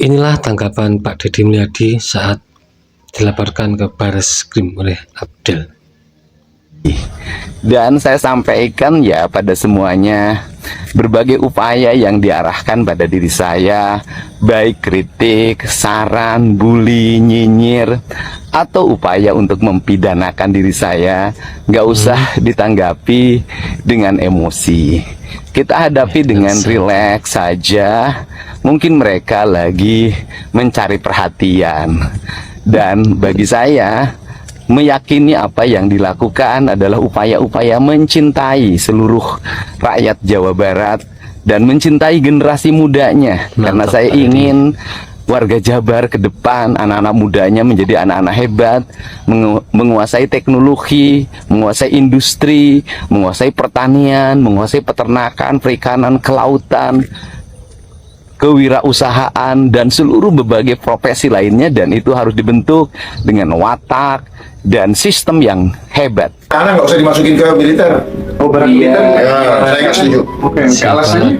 Inilah tanggapan Pak Deddy Mulyadi saat dilaporkan ke Bareskrim oleh Abdel. Dan saya sampaikan ya pada semuanya, berbagai upaya yang diarahkan pada diri saya, baik kritik, saran, bully, nyinyir, atau upaya untuk mempidanakan diri saya, nggak usah ditanggapi dengan emosi. Kita hadapi dengan rileks saja. Mungkin mereka lagi mencari perhatian. Dan bagi saya, meyakini apa yang dilakukan adalah upaya-upaya mencintai seluruh rakyat Jawa Barat dan mencintai generasi mudanya. Karena saya ingin warga Jabar ke depan, anak-anak mudanya menjadi anak-anak hebat, menguasai teknologi, menguasai industri, menguasai pertanian, menguasai peternakan, perikanan, kelautan, kewirausahaan, dan seluruh berbagai profesi lainnya. Dan itu harus dibentuk dengan watak dan sistem yang hebat. Anak nggak usah dimasukin ke militer. Oh, berarti militer? Ya, saya nggak setuju. Oke, alasannya?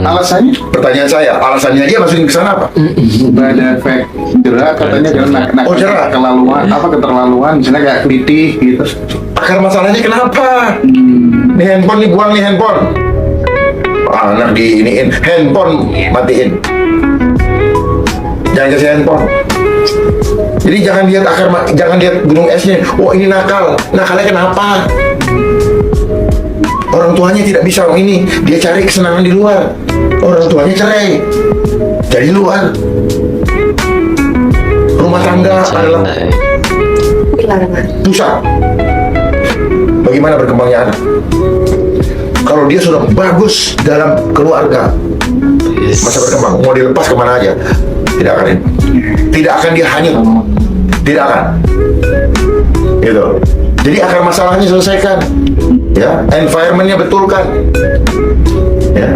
Alasannya? Pertanyaan saya, alasannya dia masukin ke sana apa? Supaya ada efek jerah, katanya karena Oh, jerah. keterlaluan, misalnya kayak kelitih gitu. Akar masalahnya kenapa? Nih handphone nih, buang nih handphone. Anak diiniin, handphone matiin. Jangan kasih handphone. Jadi jangan lihat gunung esnya. Oh, ini nakal. Nakalnya kenapa? Orang tuanya tidak bisa ini. Dia cari kesenangan di luar. Orang tuanya cerai. Jadi luar. Rumah tangga adalah pusat. Bagaimana berkembangnya anak? Kalau dia sudah bagus dalam keluarga, masa berkembang, mau dilepas kemana aja, tidak akan dia hanyut, tidak akan, gitu. Jadi akar masalahnya selesaikan, ya, environmentnya betulkan, ya.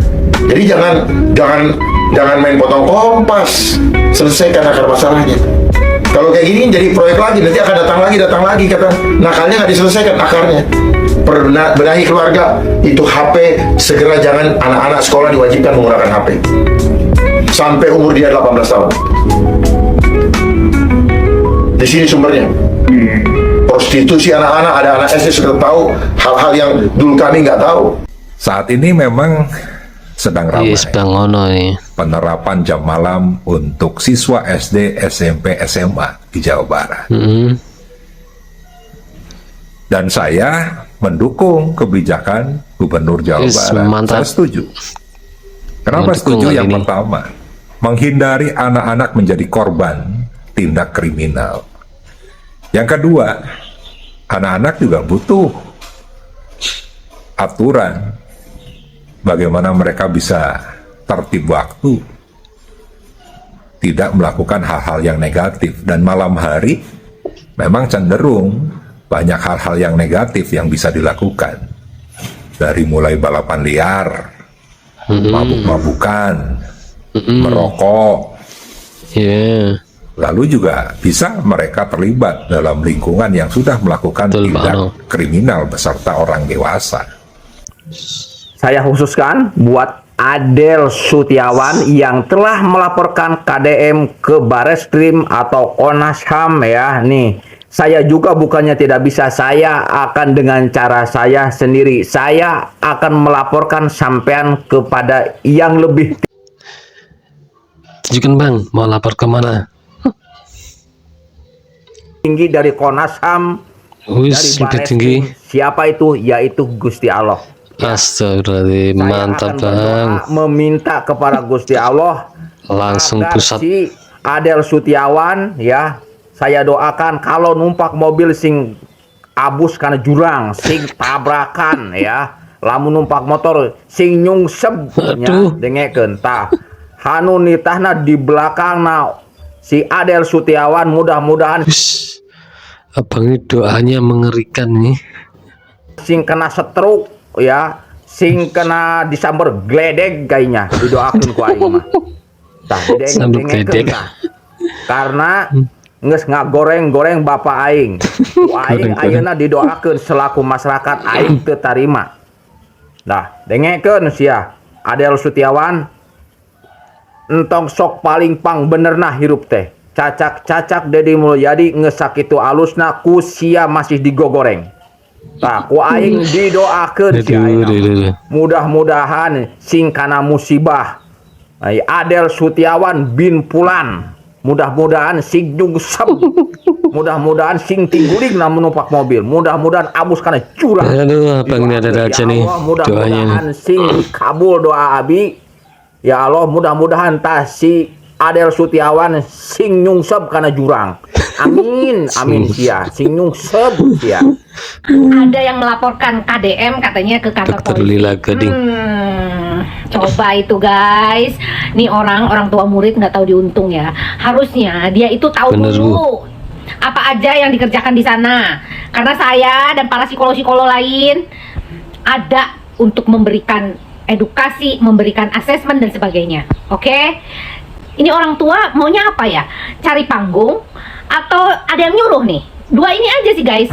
Jadi jangan main potong kompas, selesaikan akar masalahnya. Kalau kayak gini jadi proyek lagi, nanti akan datang lagi, kata nakalnya nggak diselesaikan akarnya. Benahi keluarga, itu HP, segera jangan anak-anak sekolah diwajibkan menggunakan HP sampai umur dia 18 tahun. Di sini sumbernya. Prostitusi anak-anak, ada anak SD sudah tahu hal-hal yang dulu kami nggak tahu. Saat ini memang sedang ramai nih. penerapan jam malam untuk siswa SD, SMP, SMA di Jawa Barat. Dan saya mendukung kebijakan Gubernur Jawa Barat. Mantap. Saya setuju. Kenapa setuju? Yang pertama, menghindari anak-anak menjadi korban tindak kriminal. Yang kedua, anak-anak juga butuh aturan bagaimana mereka bisa tertib waktu, tidak melakukan hal-hal yang negatif. Dan malam hari memang cenderung banyak hal-hal yang negatif yang bisa dilakukan, dari mulai balapan liar, mabuk-mabukan, merokok, lalu juga bisa mereka terlibat dalam lingkungan yang sudah melakukan tindak kriminal beserta orang dewasa. Saya khususkan buat Adel Sutiawan yang telah melaporkan KDM ke Bareskrim atau Komnas HAM ya. Nih, saya juga bukannya tidak bisa, saya akan dengan cara saya sendiri. Saya akan melaporkan sampean kepada yang lebih Tunjukkan Bang, mau lapor kemana? tinggi dari Komnas HAM, dari Bareskrim. Siapa itu? Yaitu Gusti Allah. Astagfirullahaladzim, mantap Bang. Meminta kepada Gusti Allah langsung pusat si Adel Sutiawan ya, saya doakan kalau numpak mobil sing abus karena jurang, sing tabrakan ya, lamun numpak motor sing nyungsep nya dengekeun tah hanu nitahna di belakangna si Adel Sutiawan, mudah-mudahan abang ini doanya mengerikan nih, sing kena stroke ya, sing kena disamber gledeg kayaknya, didoakan ku aing mah. Tah dengekeun tah. Karena nges ngagoreng-goreng bapak aing. Ku aing ayeuna didoakeun selaku masyarakat aing teu tarima. Dah, dengekeun sia Adel Sutiawan. entong sok paling pang bener nah hirup teh. Cacak-cacak Deddy Mulyadi ngesakitu alusna ku sia masih digogoreng. Nah, ku aing didoakeun si aing. Mudah-mudahan sing kana musibah Adel Sutiawan bin Pulan. Mudah-mudahan sing nyungsep. Mudah-mudahan sing tingguling na menumpak mobil. Mudah-mudahan abus kana curang. Aduh, abang ini ada aja nih doanya mudah-mudahan nih. sing dikabul doa abi. Ya Allah, mudah-mudahan tah si Adel Sutiawan sing nyungsep kana jurang. Amin, amin sia. Sing nyungsep sia. Ada yang melaporkan KDM katanya ke kantor Dokter polisi. Lila Gading. Coba itu guys, nih orang tua murid nggak tahu diuntung ya. Harusnya dia itu tahu Bener, dulu apa aja yang dikerjakan di sana. Karena saya dan para psikolog-psikolog lain ada untuk memberikan edukasi, memberikan asesmen dan sebagainya. Oke? Ini orang tua maunya apa ya? Cari panggung atau ada yang nyuruh nih? Dua ini aja sih guys.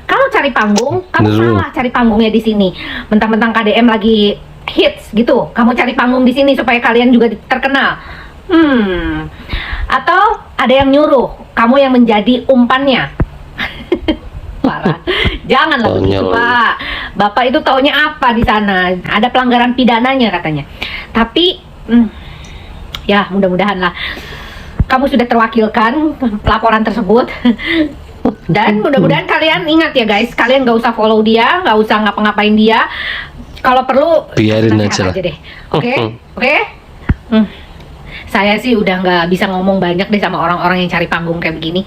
Kalau cari panggung, kamu salah cari panggungnya di sini. Mentang-mentang KDM lagi hits gitu, kamu cari panggung di sini supaya kalian juga terkenal. Atau ada yang nyuruh, kamu yang menjadi umpannya. Parah. Janganlah begitu, Pak. Bapak itu taunya apa di sana? Ada pelanggaran pidananya katanya. Tapi ya mudah-mudahan lah kamu sudah terwakilkan laporan tersebut. Dan mudah-mudahan kalian ingat ya guys, kalian gak usah follow dia, gak usah ngapa-ngapain dia. Kalau perlu biarin aja deh. Oke? Saya sih udah nggak bisa ngomong banyak deh sama orang-orang yang cari panggung kayak begini.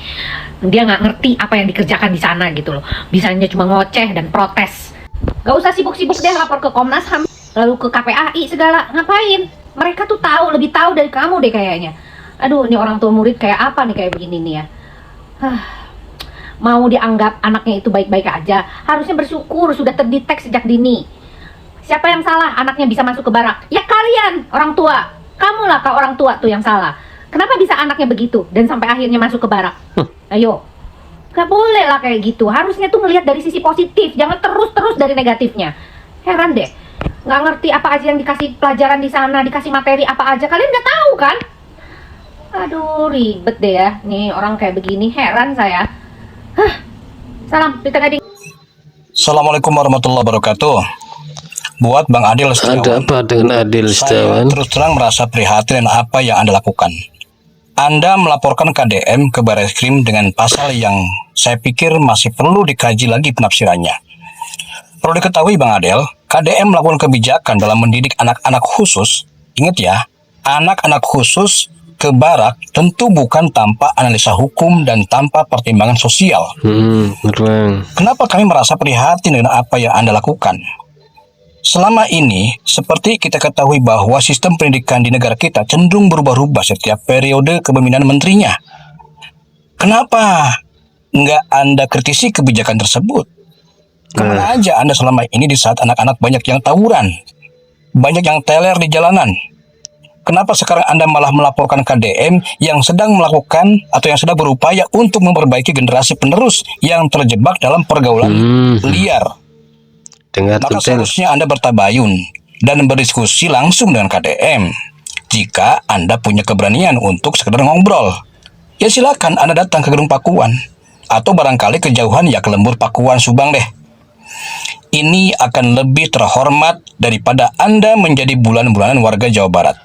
Dia nggak ngerti apa yang dikerjakan di sana gitu loh. Bisanya cuma ngoceh dan protes. Gak usah sibuk-sibuk deh lapor ke Komnas HAM, lalu ke KPAI segala. Ngapain? Mereka tuh tahu, lebih tahu dari kamu deh kayaknya. Aduh, ini orang tua murid kayak apa nih kayak begini nih ya. Mau dianggap anaknya itu baik-baik aja, harusnya bersyukur sudah terdeteksi sejak dini. Siapa yang salah anaknya bisa masuk ke barak? Ya kalian, orang tua. Kamulah kau orang tua tuh yang salah. Kenapa bisa anaknya begitu dan sampai akhirnya masuk ke barak? Ayo. Gak boleh lah kayak gitu. Harusnya tuh ngelihat dari sisi positif, jangan terus-terus dari negatifnya. Heran deh. Nggak ngerti apa aja yang dikasih pelajaran di sana, dikasih materi apa aja. Kalian nggak tahu kan? Aduh, ribet deh ya. Nih orang kayak begini, heran saya. Salam, Rita Gading. Assalamualaikum warahmatullahi wabarakatuh. Buat Bang Adil Setiawan, Ada apa dengan Adil saya Setiawan? terus terang merasa prihatin dengan apa yang Anda lakukan. Anda melaporkan KDM ke Bareskrim dengan pasal yang saya pikir masih perlu dikaji lagi penafsirannya. Perlu diketahui Bang Adel, KDM melakukan kebijakan dalam mendidik anak-anak khusus. Ingat ya, anak-anak khusus ke barak tentu bukan tanpa analisa hukum dan tanpa pertimbangan sosial. Kenapa kami merasa prihatin dengan apa yang Anda lakukan? Selama ini, seperti kita ketahui bahwa sistem pendidikan di negara kita cenderung berubah-ubah setiap periode kepemimpinan menterinya. Kenapa nggak Anda kritisi kebijakan tersebut? Kemana aja Anda selama ini di saat anak-anak banyak yang tawuran, banyak yang teler di jalanan? Kenapa sekarang Anda malah melaporkan KDM yang sedang melakukan atau yang sedang berupaya untuk memperbaiki generasi penerus yang terjebak dalam pergaulan liar? Maka seharusnya Anda bertabayun dan berdiskusi langsung dengan KDM. Jika Anda punya keberanian untuk sekedar ngobrol, ya silakan Anda datang ke Gedung Pakuan. Atau barangkali kejauhan ya ke Lembur Pakuan Subang deh. Ini akan lebih terhormat daripada Anda menjadi bulan-bulanan warga Jawa Barat.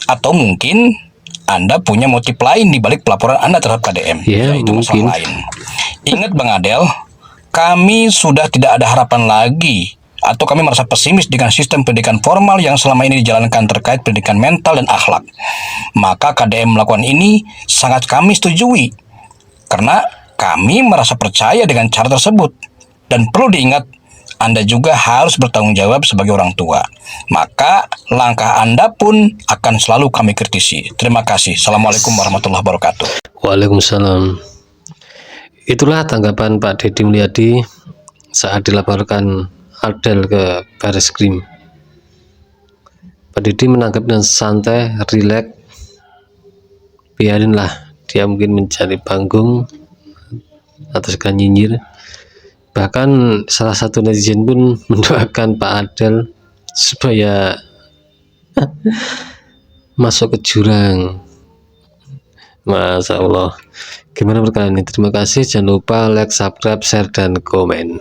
Atau mungkin Anda punya motif lain di balik pelaporan Anda terhadap KDM. Ya, yaitu mungkin. masalah lain. Ingat Bang Adel, kami sudah tidak ada harapan lagi atau kami merasa pesimis dengan sistem pendidikan formal yang selama ini dijalankan terkait pendidikan mental dan akhlak. Maka KDM melakukan ini sangat kami setujui. Karena kami merasa percaya dengan cara tersebut. Dan perlu diingat, Anda juga harus bertanggung jawab sebagai orang tua. Maka langkah Anda pun akan selalu kami kritisi. Terima kasih. Assalamualaikum warahmatullahi wabarakatuh. Waalaikumsalam. Itulah tanggapan Pak Deddy Mulyadi saat dilaporkan Adel ke Bareskrim. Pak Deddy menangkap dengan santai, rileks. Biarinlah dia mungkin mencari panggung atau sekalian nyinyir. Bahkan salah satu netizen pun mendoakan Pak Adel supaya masuk ke jurang. Masya Allah. Gimana menurut kalian ini? Terima kasih, jangan lupa like, subscribe, share, dan komen.